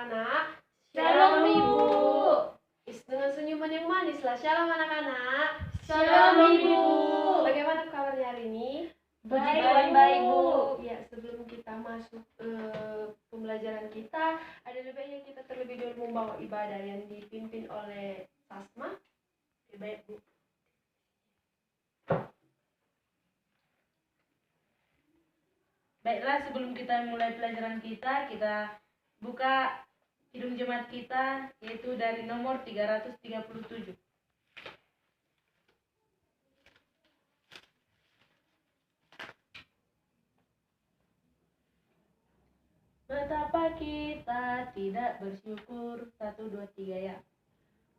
anak-anak. Shalom Ibu. Dengan senyuman yang manis lah. Shalom anak-anak. Shalom Ibu. Bagaimana kabarnya hari ini? Baik Bu. Ya, sebelum kita masuk pembelajaran kita, ada baiknya kita terlebih dahulu membawa ibadah yang dipimpin oleh Sasma. Baik Bu. Baiklah, sebelum kita mulai pelajaran kita buka Kidung Jemaat kita, yaitu dari nomor 337. Betapa kita tidak bersyukur. 1, 2, 3 ya.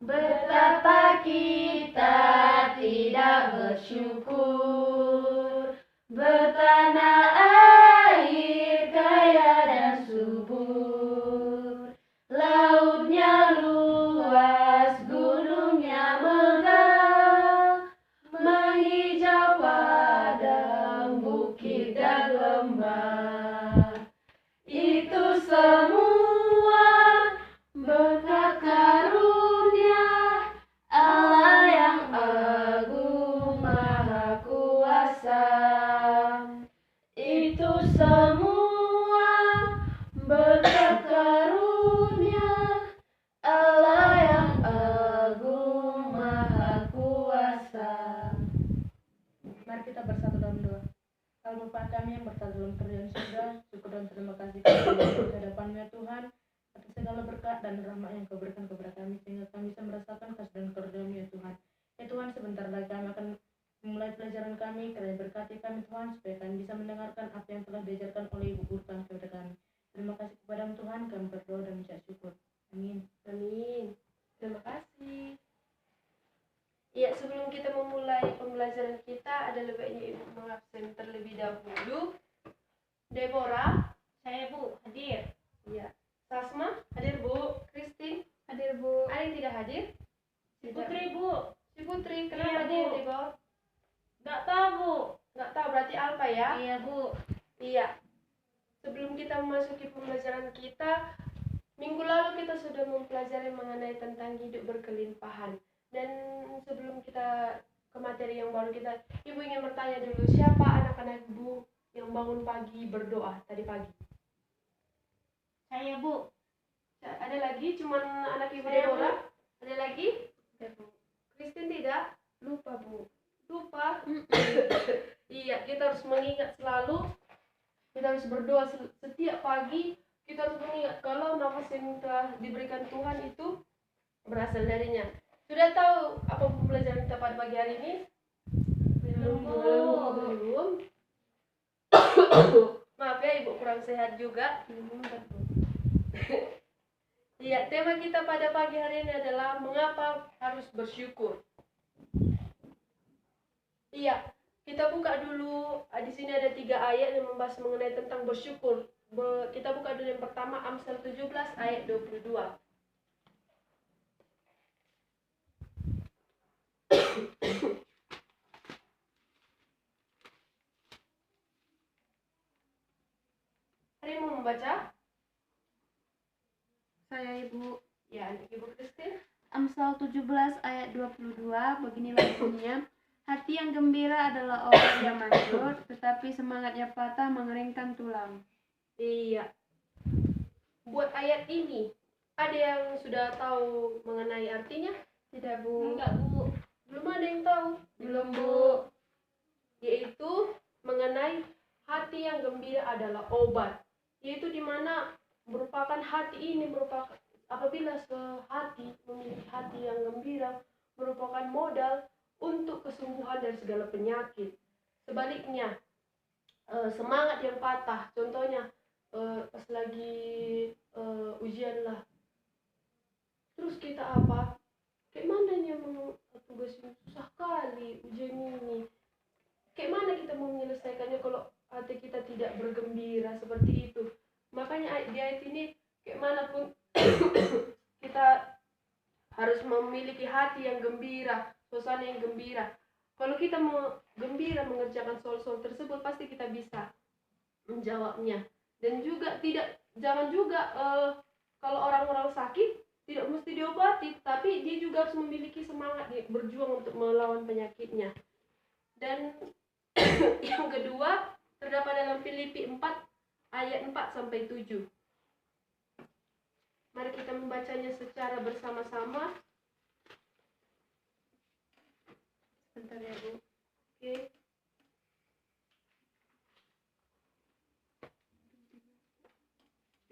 Betapa kita tidak bersyukur, bertanah air kaya dan subur, lautnya luas, gunungnya megah, menghijau padang, bukit dan lembah. Itu semua berkat karunia Allah yang agung maha kuasa. Itu semua berkat karunia Allah yang agung maha kuasa. Mari kita bersatu dalam doa. Kalau Bapa kami yang berada dalam kerajaan surga, syukur dan terima kasih kami di hadapan-Mu ya Tuhan, atas segala berkat dan rahmat yang Kau berikan kepada kami, sehingga kami bisa merasakan kasih dan karunia-Mu ya Tuhan. Ya Tuhan, sebentar lagi kami akan memulai pelajaran kami, kiranya berkati kami Tuhan, supaya kami bisa mendengarkan apa yang telah diajarkan oleh Ibu Guru kami kepada kami. Terima kasih kepada-Mu Tuhan, kami berdoa dan mengucap syukur. Amin. Amin. Terima kasih. Ya, sebelum kita memulai pembelajaran kita, ada baiknya Ibu mengabsen terlebih dahulu. Deborah, Saya Bu, hadir. ya. Sasma, hadir Bu. Christine, Hadir Bu. ada yang tidak hadir? Putri Bu. Si Putri, Iya, kenapa Bu. dia Deborah? Nggak tahu Bu. Nggak tahu, berarti Alfa ya? Iya Bu. Iya. Sebelum kita memasuki pembelajaran kita, minggu lalu kita sudah mempelajari mengenai tentang hidup berkelimpahan. Dan sebelum kita ke materi yang baru kita, Ibu ingin bertanya dulu, siapa anak-anak Ibu yang bangun pagi berdoa tadi pagi? Saya Bu. Ada lagi? Cuman anak Ibu Saya, Bu. Deborah? Ada lagi? Kristen tidak? Lupa Bu. Lupa? Iya, kita harus mengingat selalu. Kita harus berdoa setiap pagi. Kita harus mengingat kalau nafas yang telah diberikan Tuhan itu berasal darinya. Sudah tahu apa pembelajaran kita pada pagi hari ini? Belum, Bu. Belum. Maaf ya, Ibu kurang sehat juga. Iya, tema kita pada pagi hari ini adalah mengapa harus bersyukur. Iya, kita buka dulu. Di sini ada 3 ayat yang membahas mengenai tentang bersyukur. Kita buka dulu yang pertama, Amsal 17 ayat 22. Hari mau membaca? Saya Ibu. Ya, anak Ibu Christine. Amsal 17 ayat 22, beginilah bunyinya. Hati yang gembira adalah orang yang manjur, tetapi semangatnya patah mengeringkan tulang. Iya. Buat ayat ini, ada yang sudah tahu mengenai artinya? Tidak Bu. Enggak Bu. Belum ada yang tahu? Belum Bu. Yaitu mengenai hati yang gembira adalah obat. Yaitu di mana merupakan hati ini merupakan apabila sehati memiliki hati yang gembira merupakan modal untuk kesembuhan dari segala penyakit. Sebaliknya, semangat yang patah, contohnya pas lagi ujian lah, terus kita apa? Kayak mana nih mau tugas ini susah kali ujian ini. Kayak mana kita mau menyelesaikannya kalau hati kita tidak bergembira seperti itu. Makanya di ayat ini kayak manapun kita harus memiliki hati yang gembira, suasana yang gembira. Kalau kita mau gembira mengerjakan soal-soal tersebut, pasti kita bisa menjawabnya. Dan juga jangan juga kalau orang-orang sakit tidak mesti diobati, tapi dia juga harus memiliki semangat berjuang untuk melawan penyakitnya. Dan yang kedua terdapat dalam Filipi 4 ayat 4 sampai 7. Mari kita membacanya secara bersama-sama. Sebentar ya, Bu. Oke.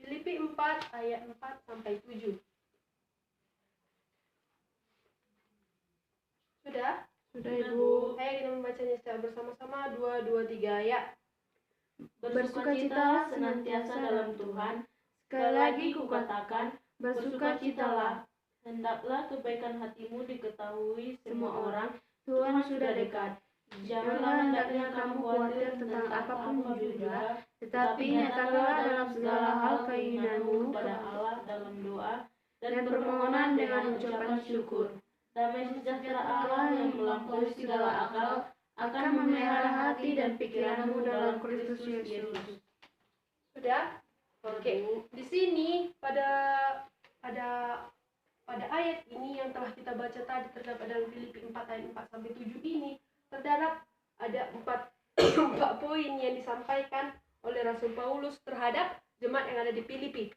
Filipi 4 ayat 4 sampai 7. Sudah? Sudah, Ibu. Ayo kita membacanya secara bersama-sama. 2, 2, 3 ayat. Bersukacitalah senantiasa dalam Tuhan. Sekali lagi kukatakan, bersukacitalah. Hendaklah kebaikan hatimu diketahui semua orang. Tuhan sudah dekat. Janganlah hendaknya kamu khawatir tentang apapun juga, tetapi nyatakanlah dalam segala hal keinginanmu kepada Allah dalam doa dan permohonan dengan ucapan syukur. Damai sejahtera Allah yang melampaui segala akal akan memelihara hati dan pikiranmu dalam Kristus Yesus. Sudah? Oke. Di sini pada ayat ini yang telah kita baca tadi terdapat dalam Filipi 4 ayat 4 sampai 7 ini terdapat ada 4 poin yang disampaikan oleh Rasul Paulus terhadap jemaat yang ada di Filipi.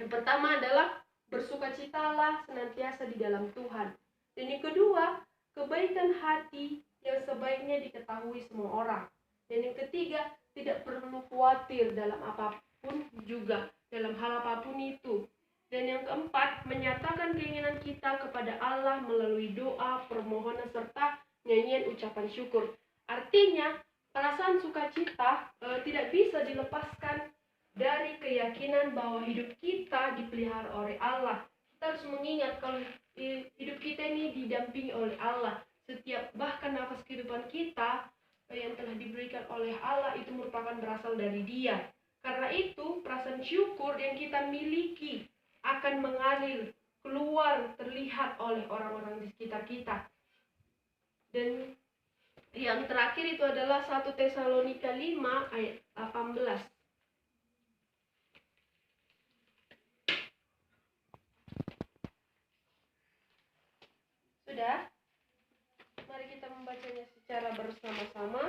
Yang pertama adalah bersukacitalah senantiasa di dalam Tuhan. Dan yang kedua, kebaikan hati yang sebaiknya diketahui semua orang. Dan yang ketiga, tidak perlu khawatir dalam apapun juga, dalam hal apapun itu. Dan yang keempat, menyatakan keinginan kita kepada Allah melalui doa, permohonan, serta nyanyian ucapan syukur. Artinya, perasaan sukacita tidak bisa dilepaskan dari keyakinan bahwa hidup kita dipelihara oleh Allah. Kita harus mengingat kalau hidup kita ini didampingi oleh Allah. Setiap bahkan nafas kehidupan kita yang telah diberikan oleh Allah itu merupakan berasal dari Dia. Karena itu, perasaan syukur yang kita miliki akan mengalir keluar terlihat oleh orang-orang di sekitar kita. Dan yang terakhir itu adalah 1 Tesalonika 5 ayat 18. Sudah? Mari kita membacanya secara bersama-sama.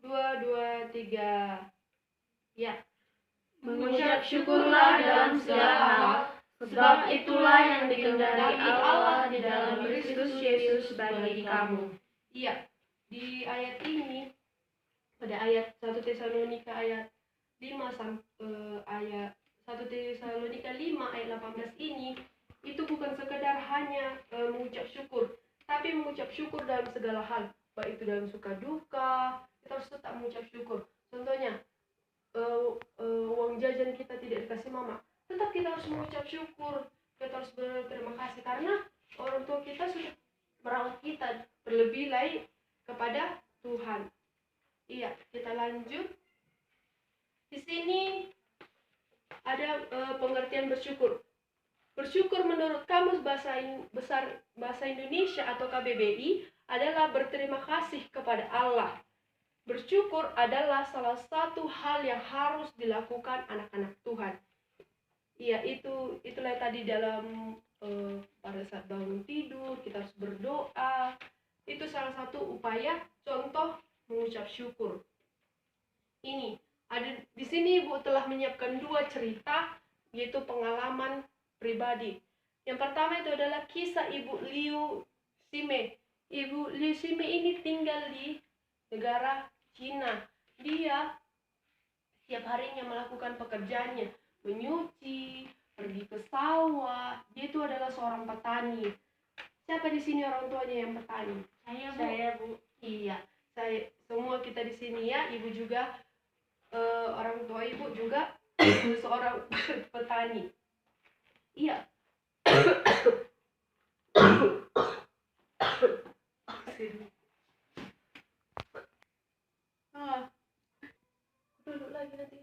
2, 2, 3. Ya. Mengucap syukurlah dalam segala hal, sebab itulah yang dikehendaki Allah di dalam Kristus Yesus bagi kamu. Iya, di ayat ini pada ayat 1 Tesalonika ayat 5 ayat 1 Tesalonika 5 ayat 18 ini itu bukan sekedar hanya mengucap syukur, tapi mengucap syukur dalam segala hal, baik itu dalam suka duka, kita harus tetap mengucap syukur. Contohnya, uang jajan kita tidak dikasih mama, tetap kita harus mengucap syukur, kita harus berterima kasih karena orang tua kita sudah merawat kita, terlebih lagi kepada Tuhan. Iya, kita lanjut. Di sini ada pengertian bersyukur. Bersyukur menurut Kamus Bahasa Indonesia atau KBBI adalah berterima kasih kepada Allah. Bersyukur adalah salah satu hal yang harus dilakukan anak-anak Tuhan. Iya, itulah tadi dalam pada saat bangun tidur kita harus berdoa. Itu salah satu upaya contoh mengucap syukur. Ini ada di sini Ibu telah menyiapkan 2 cerita, yaitu pengalaman pribadi. Yang pertama itu adalah kisah Ibu Liu Xime. Ibu Liu Xime ini tinggal di negara Cina. Dia setiap harinya melakukan pekerjaannya, menyuci, pergi ke sawah. Dia itu adalah seorang petani. Siapa di sini orang tuanya yang petani? Saya, Bu. Iya, semua kita di sini ya. Ibu juga orang tua Ibu juga seorang petani. Iya. Duduk lagi nanti.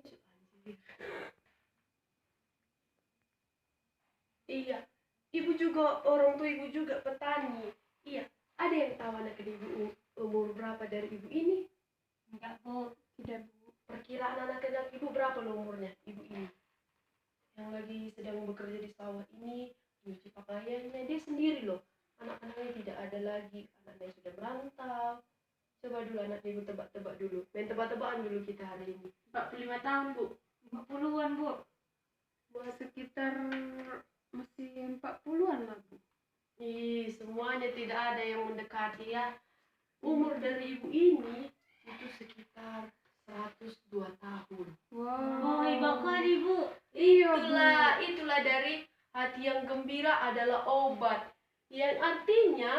Iya, Ibu juga orang tua Ibu juga petani. Iya, ada yang tahu anak Ibu umur berapa dari Ibu ini? Enggak, Bu. Tidak, Bu. Perkiraan anak Ibu berapa loh umurnya Ibu ini? bekerja di sawah ini, nyuci pakaiannya dia sendiri loh. Anak-anaknya tidak ada lagi, anaknya sudah merantau. Coba dulu anak ibu tebak-tebak dulu, main tebak-tebakan dulu kita hari ini. 45 tahun, Bu. 40-an, Bu. Sekitar masih 40-an lah, Bu. Ih, semuanya tidak ada yang mendekati ya. Umur dari ibu ini itu sekitar 102 tahun. Wow. hebat kali, Bu. Iya, Itulah dari hati yang gembira adalah obat. Yang artinya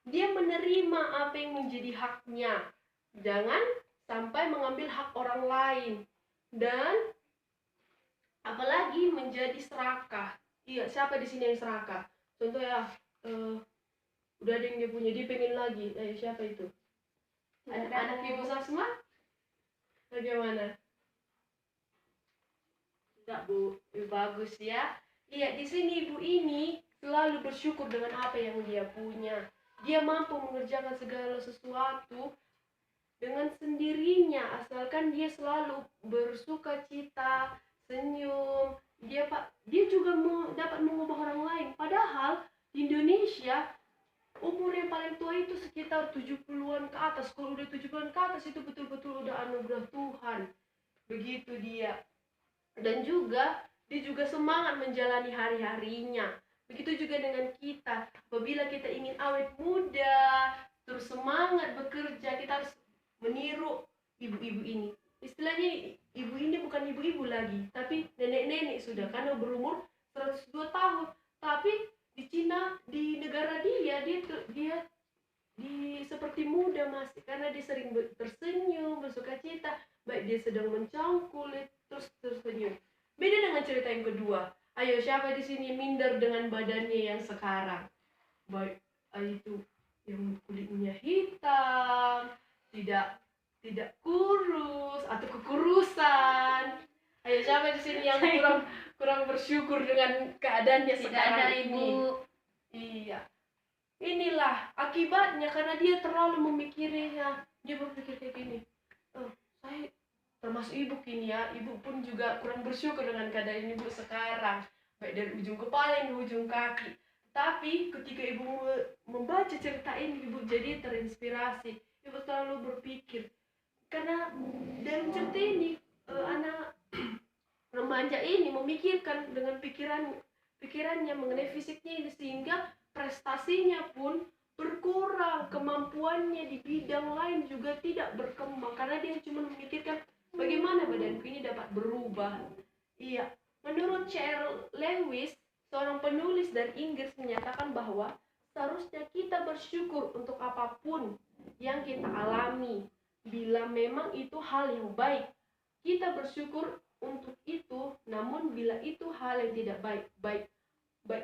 dia menerima apa yang menjadi haknya. Jangan sampai mengambil hak orang lain. Dan apalagi menjadi serakah. Iya, siapa di sini yang serakah? Contohnya udah ada yang dia punya, dia pengen lagi. Siapa itu? Anak Ibu Sasma? Bagaimana? Tidak, Bu. Bagus ya. Iya, di sini ibu ini selalu bersyukur dengan apa yang dia punya. Dia mampu mengerjakan segala sesuatu dengan sendirinya, asalkan dia selalu bersuka cita, senyum. Dia juga dapat mengubah orang lain. Padahal di Indonesia umur yang paling tua itu sekitar 70-an ke atas. Kalau udah 70-an ke atas itu betul-betul udah anugerah Tuhan. Begitu dia. Dan juga dia juga semangat menjalani hari-harinya. Begitu juga dengan kita. Apabila kita ingin awet muda, terus semangat bekerja, kita harus meniru ibu-ibu ini. Istilahnya ibu ini bukan ibu-ibu lagi, tapi nenek-nenek sudah, karena berumur 102 tahun. Tapi di Cina, di negara dia seperti muda masih, karena dia sering tersenyum, bersuka cita, baik dia sedang mencangkul terus tersenyum. Beda dengan cerita yang kedua. Ayo, siapa di sini minder dengan badannya yang sekarang? Baik itu yang kulitnya hitam, tidak kurus atau kekurusan. Ayo, siapa di sini yang kurang bersyukur dengan keadaannya Tidak sekarang ada, ini? Ibu. Iya. Inilah akibatnya, karena dia terlalu memikirinya. Dia berpikir kayak gini, saya termasuk ibu kini ya, ibu pun juga kurang bersyukur dengan keadaan ibu sekarang, baik dari ujung kepala hingga ujung kaki. Tapi ketika ibu membaca cerita ini, ibu jadi terinspirasi. Ibu selalu berpikir, karena dalam cerita ini anak remaja ini memikirkan dengan pikirannya mengenai fisiknya ini, sehingga prestasinya pun berkurang, kemampuannya di bidang lain juga tidak berkembang, karena dia cuma memikirkan bagaimana badanku ini dapat berubah. Iya, menurut C.S. Lewis, seorang penulis dari Inggris, menyatakan bahwa seharusnya kita bersyukur untuk apapun yang kita alami. Bila memang itu hal yang baik, kita bersyukur untuk itu. Namun bila itu hal yang tidak baik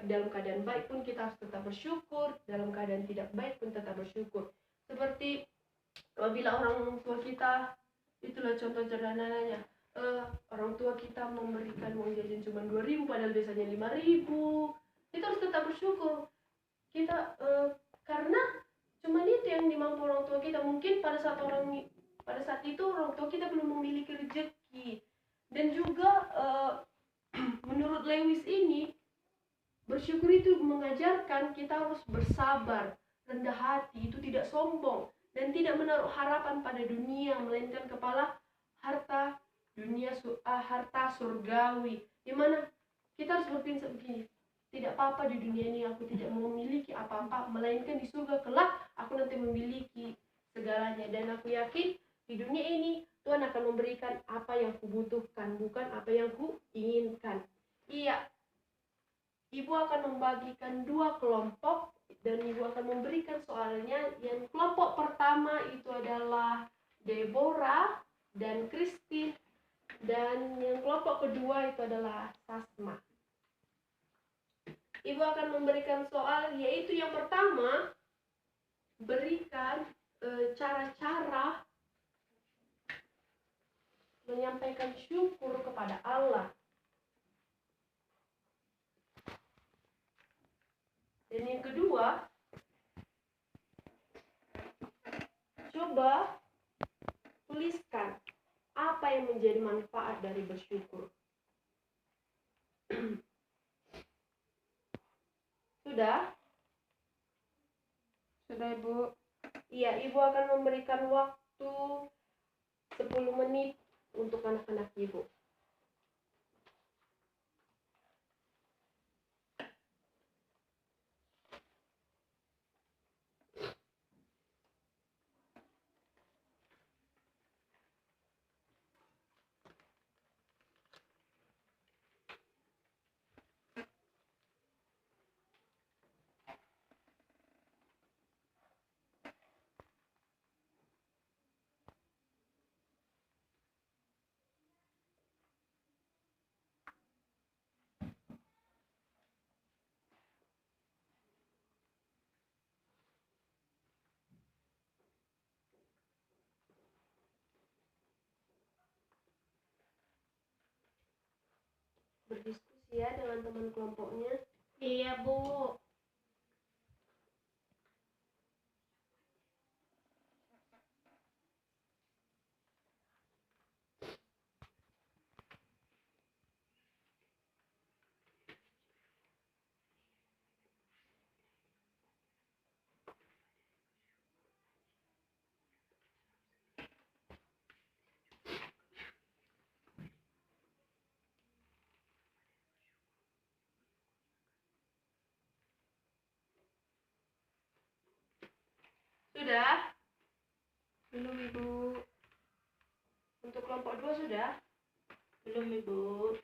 dalam keadaan baik pun kita harus tetap bersyukur, dalam keadaan tidak baik pun tetap bersyukur. Seperti apabila orang tua kita, itulah contoh sederhananya, orang tua kita memberikan uang jajan cuma 2.000 padahal biasanya 5.000, kita harus tetap bersyukur. Kita karena cuma itu yang dimampu orang tua kita. Mungkin pada saat itu orang tua kita belum memiliki rezeki. Dan juga menurut Lewis ini, bersyukur itu mengajarkan kita harus bersabar, rendah hati, itu tidak sombong, dan tidak menaruh harapan pada dunia, melainkan kepala harta dunia, harta surgawi. Dimana kita harus berprinsip begini, tidak apa-apa di dunia ini aku tidak memiliki apa-apa, melainkan di surga kelak aku nanti memiliki segalanya. Dan aku yakin di dunia ini Tuhan akan memberikan apa yang kubutuhkan, bukan apa yang kuinginkan. Iya, Ibu akan membagikan 2 kelompok dan Ibu akan memberikan soalnya. Yang kelompok pertama itu adalah Deborah dan Christine, dan yang kelompok kedua itu adalah Sasma. Ibu akan memberikan soal, yaitu yang pertama, berikan cara-cara menyampaikan syukur kepada Allah. Dan yang kedua, coba tuliskan apa yang menjadi manfaat dari bersyukur. Sudah? Sudah, Ibu. Iya, Ibu akan memberikan waktu 10 menit untuk anak-anak Ibu. Berdiskusi ya dengan teman kelompoknya. Iya, Bu. Sudah? Belum, Ibu. Untuk kelompok 2 sudah? Belum, Ibu.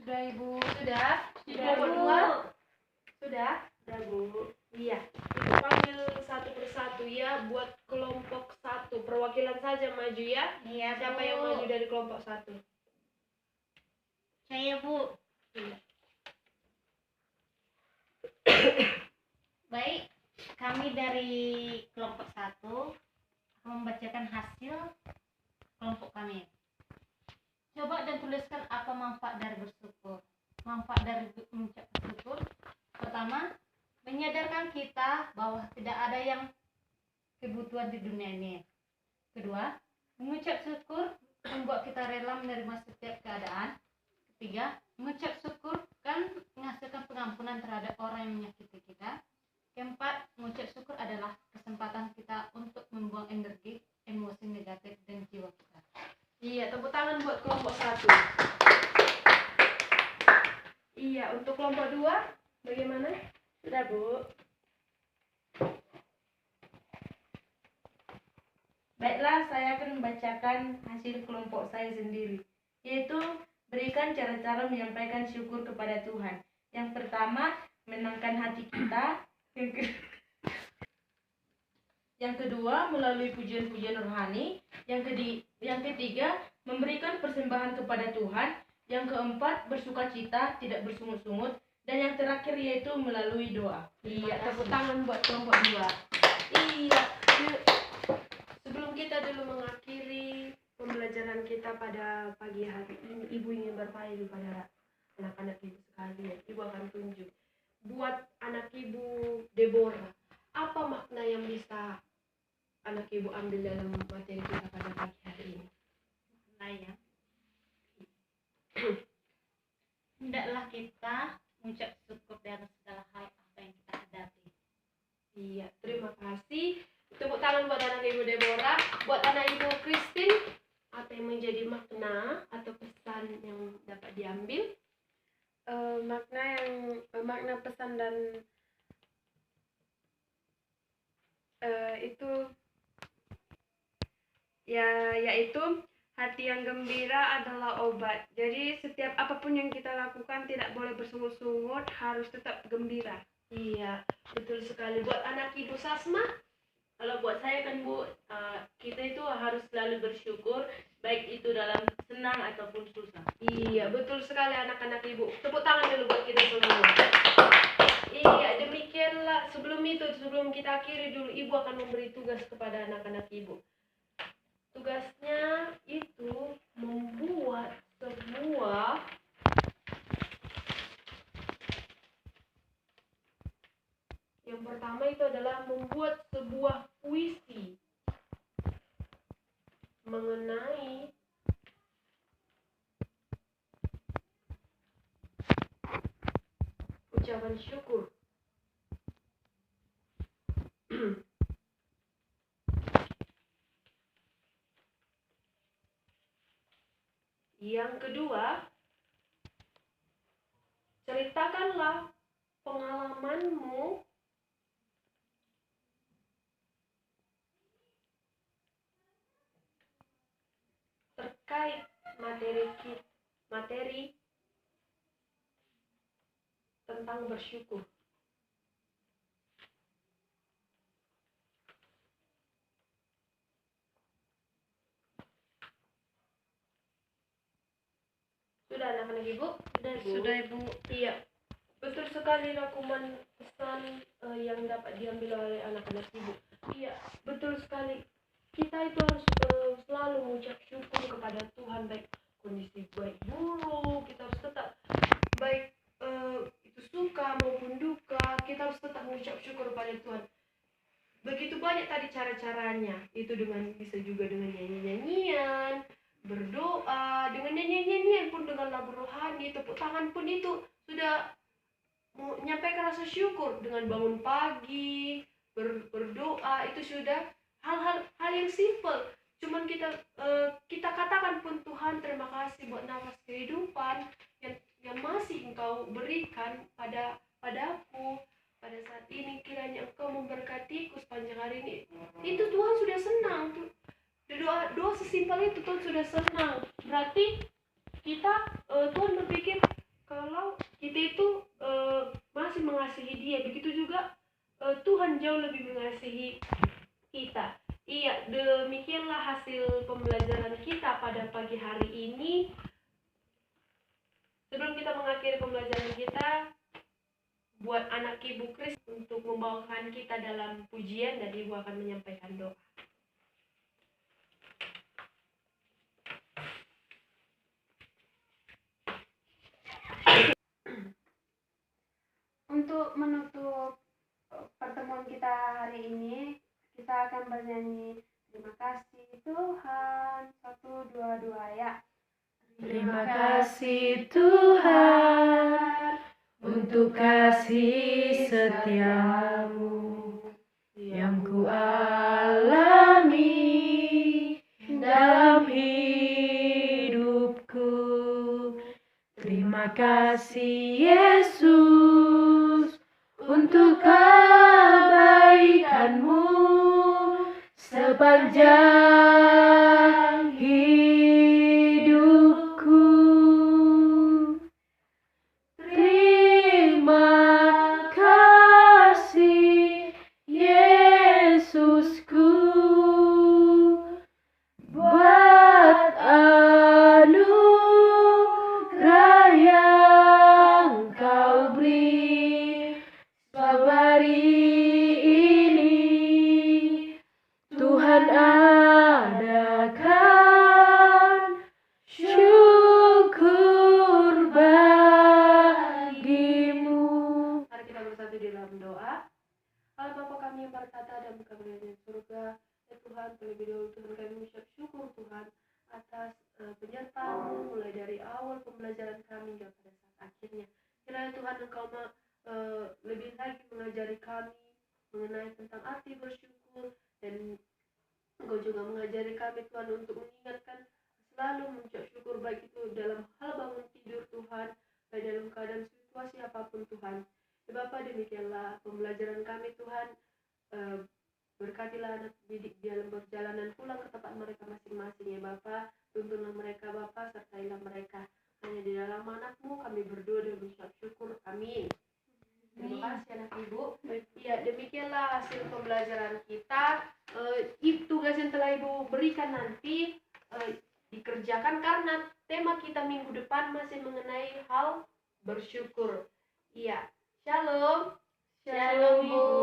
Sudah, Ibu. Sudah? Di Sudah, kelompok Bu. 2? Sudah? Sudah, Bu. Iya. Ibu panggil satu persatu ya, buat kelompok 1. Perwakilan saja maju ya. Iya, Siapa yang maju dari kelompok 1? Saya, Bu. Iya. Baik, kami dari kelompok 1 akan membacakan hasil kelompok kami. Coba dan tuliskan apa manfaat dari bersyukur. Manfaat dari mengucap syukur. Pertama, menyadarkan kita bahwa tidak ada yang kebutuhan di dunia ini. Kedua, mengucap syukur membuat kita rela menerima setiap keadaan. Ketiga, mengucap syukur kan menghasilkan pengampunan terhadap orang yang menyakiti kita. Keempat, mengucap syukur adalah kesempatan kita untuk membuang energi, emosi negatif dan jiwa kita. Iya, tepuk tangan buat kelompok 1. Iya, untuk kelompok 2 bagaimana? Sudah, Bu. Baiklah, saya akan membacakan hasil kelompok saya sendiri, yaitu berikan cara-cara menyampaikan syukur kepada Tuhan. Yang pertama, menenangkan hati kita. Yang kedua, melalui pujian-pujian rohani. Yang ketiga, memberikan persembahan kepada Tuhan. Yang keempat, bersukacita, tidak bersungut-sungut. Dan yang terakhir yaitu melalui doa. Iya, tepuk tangan buat kelompok 2. Iya. Sebelum kita dulu mengakhiri pembelajaran kita pada pagi hari ini, Ibu ingin bertanya kepada anak-anak Ibu sekalian. Ibu akan tunjuk buat anak Ibu Deborah, apa makna yang bisa anak Ibu ambil dalam materi kita pada pagi hari ini? Saya hendaklah kita mengucap syukur dalam segala hal apa yang kita hadapi. Iya, terima kasih. Tepuk tangan buat anak Ibu Deborah. Buat anak Ibu Christine, apa yang menjadi makna atau pesan yang dapat diambil? Makna pesan dan itu yaitu hati yang gembira adalah obat. Jadi setiap apapun yang kita lakukan tidak boleh bersungut-sungut, harus tetap gembira. Iya, betul sekali. Buat anak Ibu Sasma, Kalau buat saya kan Bu, kita itu harus selalu bersyukur, baik itu dalam senang ataupun susah. iya, betul sekali anak-anak Ibu. Tepuk tangan dulu buat kita semua. Iya, demikianlah. Sebelum itu sebelum kita akhiri dulu, Ibu akan memberi tugas kepada anak-anak Ibu. Tugasnya itu membuat sebuah yang pertama itu adalah membuat sebuah puisi mengenai ucapan syukur. Yang kedua, ceritakanlah pengalamanmu terkait materi tentang bersyukur. Sudah anak-anak Ibu? Sudah Ibu. Iya, betul sekali rangkuman pesan yang dapat diambil oleh anak-anak Ibu. Iya, betul sekali. Kita itu harus selalu mengucap syukur kepada Tuhan, baik kondisi baik buruk, kita harus tetap baik itu suka maupun duka, kita harus tetap mengucap syukur kepada Tuhan. Begitu banyak tadi cara-caranya, itu bisa juga dengan nyanyi-nyanyian, berdoa, dengan nyanyi-nyanyian pun, dengan lagu rohani, tepuk tangan pun itu sudah menyampaikan rasa syukur. Dengan bangun pagi, berdoa, itu sudah hal yang simple. Cuman kita katakan pun, Tuhan terima kasih buat nafas kehidupan yang masih Engkau berikan padaku pada saat ini. Kiranya Engkau memberkatiku sepanjang hari ini. Itu Tuhan sudah senang. Doa sesimpel itu Tuhan sudah senang. Berarti Tuhan berpikir kalau kita itu masih mengasihi Dia, begitu juga Tuhan jauh lebih mengasihi kita. Iya, demikianlah hasil pembelajaran kita pada pagi hari ini. Sebelum kita mengakhiri pembelajaran kita, buat anak Ibu Kris untuk membawakan kita dalam pujian, dan Ibu akan menyampaikan doa. Untuk menutup pertemuan kita hari ini, kita akan bernyanyi terima kasih Tuhan. 1, 2, 2 ya. Terima kasih Tuhan untuk kasih setiamu yang ku alami dalam hidupku. Terima kasih Yesus untuk kebaikanmu sepanjang hidupku. Terima kasih Yesusku buat anugerah yang Kau beri. Sebab hari ini Tuhan adakan syukur bagimu. Mari kita bersatu di dalam doa. Allah Bapa kami yang bertata dan kami di surga, ya Tuhan, terlebih dahulu Tuhan kami mengucap syukur Tuhan atas penyertaan mulai dari awal pembelajaran kami hingga pada saat akhirnya. Kiranya Tuhan Engkau lebih lagi mengajari kami mengenai tentang arti bersyukur, dan Engkau juga mengajari kami Tuhan untuk mengingatkan selalu mengucap syukur, baik itu dalam hal bangun tidur Tuhan, baik dalam keadaan situasi apapun Tuhan. Ya Bapa, demikianlah pembelajaran kami Tuhan. Berkatilah anak didik dalam perjalanan pulang ke tempat mereka masing-masing ya Bapa. Tuntunlah mereka Bapa, sertailah mereka. Hanya di dalam anakmu kami berdoa dan mengucap syukur. Amin. Terima kasih anak Ibu. Ya, demikianlah hasil pembelajaran kita. Tugas yang telah Ibu berikan nanti dikerjakan, karena tema kita minggu depan masih mengenai hal bersyukur. Iya. Shalom. Shalom Bu.